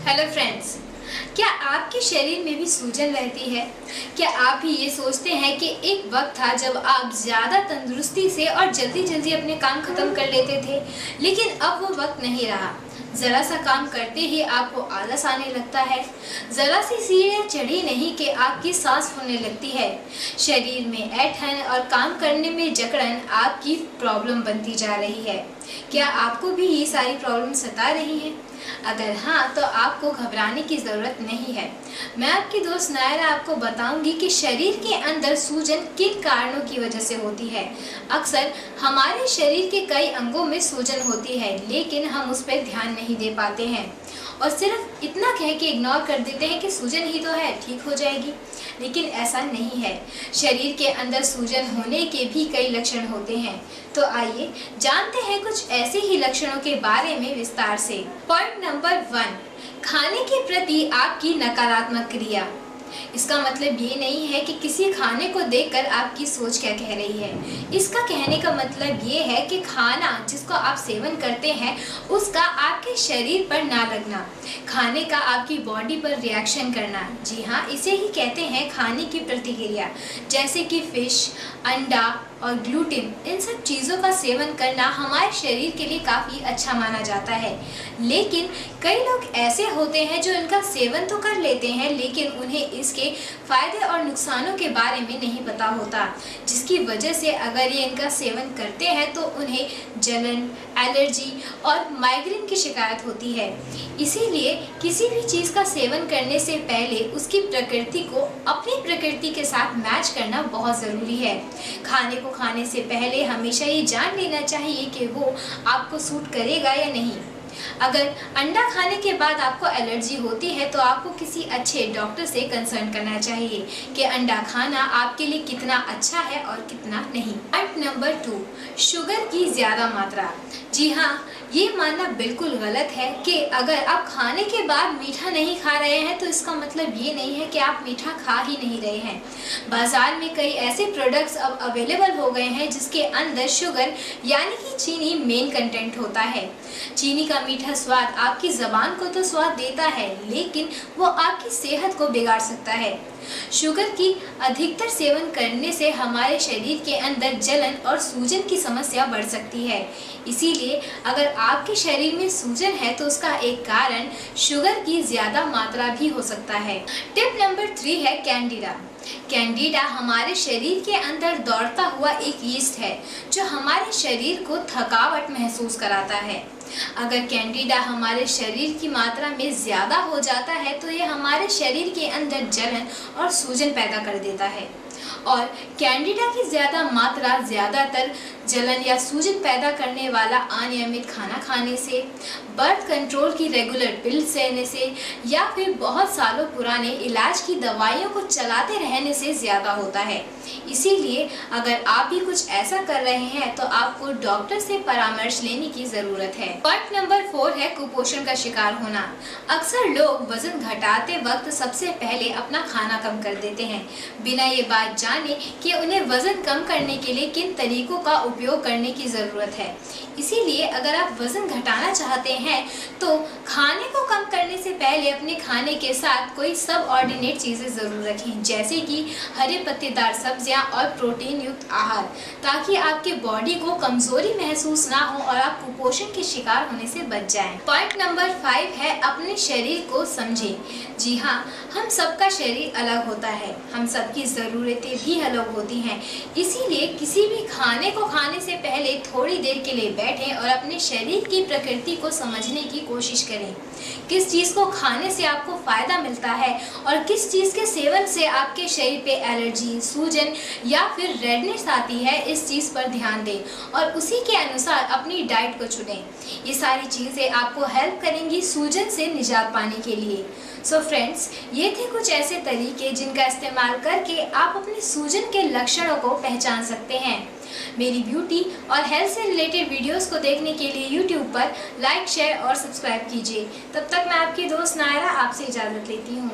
Hello friends, क्या आपके शरीर में भी सूजन रहती है? क्या आप भी ये सोचते हैं कि एक वक्त था जब आप ज़्यादा तंदुरुस्ती से और जल्दी जल्दी अपने काम खत्म कर लेते थे, लेकिन अब वो वक्त नहीं रहा। ज़रा सा काम करते ही आपको आलस आने लगता है, ज़रा सी सीढ़ियाँ चढ़ी नहीं कि आपकी सांस फूलने लगती है, शरीर में ऐंठन और काम करने में जकड़न आपकी प्रॉब्लम बनती जा रही है। क्या आपको भी ये सारी प्रॉब्लम सता रही हैं? अगर हाँ, तो आपको घबराने की ज़रूरत नहीं है। मैं आपकी दोस्त नायरा आपको बताऊंगी कि शरीर के अंदर सूजन किन कारणों की वजह से होती है। अक्सर हमारे शरीर के कई अंगों में सूजन होती है, लेकिन हम उस पर ध्यान नहीं दे पाते हैं और सिर्फ इतना कह के इग्नोर कर देते हैं कि सूजन ही तो है, ठीक हो जाएगी। लेकिन ऐसा नहीं है। शरीर के अंदर सूजन होने के भी कई लक्षण होते हैं। तो आइए जानते हैं कुछ ऐसे ही लक्षणों के बारे में विस्तार से। पॉइंट नंबर 1, खाने के प्रति आपकी नकारात्मक क्रिया। इसका मतलब ये नहीं है कि किसी खाने को देखकर आपकी सोच क्या कह रही है। इसका कहने का मतलब ये है कि खाना जिसको आप सेवन करते हैं उसका आपके शरीर पर ना लगना, खाने का आपकी बॉडी पर रिएक्शन करना। जी हाँ, इसे ही कहते हैं खाने की प्रतिक्रिया। जैसे कि फिश, अंडा और ग्लूटेन, इन सब चीज़ों का सेवन करना हमारे शरीर के लिए काफ़ी अच्छा माना जाता है। लेकिन कई लोग ऐसे होते हैं जो इनका सेवन तो कर लेते हैं, लेकिन उन्हें इसके फ़ायदे और नुकसानों के बारे में नहीं पता होता, जिसकी वजह से अगर ये इनका सेवन करते हैं तो उन्हें जलन, एलर्जी और माइग्रेन की शिकायत होती है। इसीलिए किसी भी चीज़ का सेवन करने से पहले उसकी प्रकृति को अपनी प्रकृति के साथ मैच करना बहुत ज़रूरी है। खाने को खाने से पहले हमेशा ये जान लेना चाहिए कि वो आपको सूट करेगा या नहीं। अगर अंडा खाने के बाद आपको एलर्जी होती है तो आपको किसी अच्छे डॉक्टर से कंसल्ट करना चाहिए कि अंडा खाना आपके लिए कितना अच्छा है और कितना नहीं। पॉइंट नंबर 2, शुगर की ज़्यादा मात्रा। जी हाँ, ये मानना बिल्कुल गलत है कि अगर आप खाने के बाद मीठा नहीं खा रहे हैं तो इसका मतलब ये नहीं है कि आप मीठा खा ही नहीं रहे हैं। बाज़ार में कई ऐसे प्रोडक्ट्स अब अवेलेबल हो गए हैं जिसके अंदर शुगर यानी कि चीनी मेन कंटेंट होता है। चीनी का मीठा स्वाद आपकी ज़बान को तो स्वाद देता है, लेकिन वो आपकी सेहत को बिगाड़ सकता है। शुगर की अधिकतर सेवन करने से हमारे शरीर के अंदर जलन और सूजन की समस्या बढ़ सकती है। इसीलिए अगर आपके शरीर में सूजन है तो उसका एक कारण शुगर की ज़्यादा मात्रा भी हो सकता है। टिप नंबर 3 है कैंडिडा। कैंडिडा हमारे शरीर के अंदर दौड़ता हुआ एक यीस्ट है जो हमारे शरीर को थकावट महसूस कराता है। अगर कैंडिडा हमारे शरीर की मात्रा में ज़्यादा हो जाता है तो ये हमारे शरीर के अंदर जलन और सूजन पैदा कर देता है। और कैंडिडा की ज़्यादा मात्रा ज़्यादातर जलन या सूजन पैदा करने वाला अनियमित खाना खाने से, बर्थ कंट्रोल की रेगुलर पिल्स लेने से या फिर बहुत सालों पुराने इलाज की दवाइयों को चलाते रहने से ज़्यादा होता है। इसीलिए अगर आप भी कुछ ऐसा कर रहे हैं तो आपको डॉक्टर से परामर्श लेने की ज़रूरत है। पॉइंट नंबर 4 है कुपोषण का शिकार होना। अक्सर लोग वजन घटाते वक्त सबसे पहले अपना खाना कम कर देते हैं, बिना ये बात जाने कि उन्हें वजन कम करने के लिए किन तरीकों का उपयोग करने की ज़रूरत है। इसीलिए अगर आप वजन घटाना चाहते हैं तो खाने को कम करने से पहले अपने खाने के साथ कोई सब ऑर्डिनेट चीज़ें ज़रूर रखें, जैसे कि हरे पत्तेदार सब्जियां और प्रोटीन युक्त आहार, ताकि आपके बॉडी को कमज़ोरी महसूस ना हो और आप कुपोषण के शिकार होने से बच जाएं। पॉइंट नंबर 5 है अपने शरीर को समझें। जी हाँ, हम सबका शरीर अलग होता है, हम सबकी ज़रूरतें भी अलग होती हैं। इसीलिए किसी भी खाने को खाने से पहले थोड़ी देर के लिए बैठें और अपने शरीर की प्रकृति को समझने की कोशिश करें। किस चीज़ को खाने से आपको फ़ायदा मिलता है और किस चीज़ के सेवन से आपके शरीर पे एलर्जी, सूजन या फिर रेडनेस आती है, इस चीज़ पर ध्यान दें और उसी के अनुसार अपनी डाइट को चुनें। ये सारी चीज़ें आपको हेल्प करेंगी सूजन से निजात पाने के लिए। सो फ्रेंड्स, ये थे कुछ ऐसे तरीके जिनका इस्तेमाल करके आप अपने सूजन के लक्षणों को पहचान सकते हैं। मेरी ब्यूटी और हेल्थ से रिलेटेड वीडियोस को देखने के लिए यूट्यूब पर लाइक, शेयर और सब्सक्राइब कीजिए। तब तक मैं आपकी दोस्त नायरा आपसे इजाज़त लेती हूँ।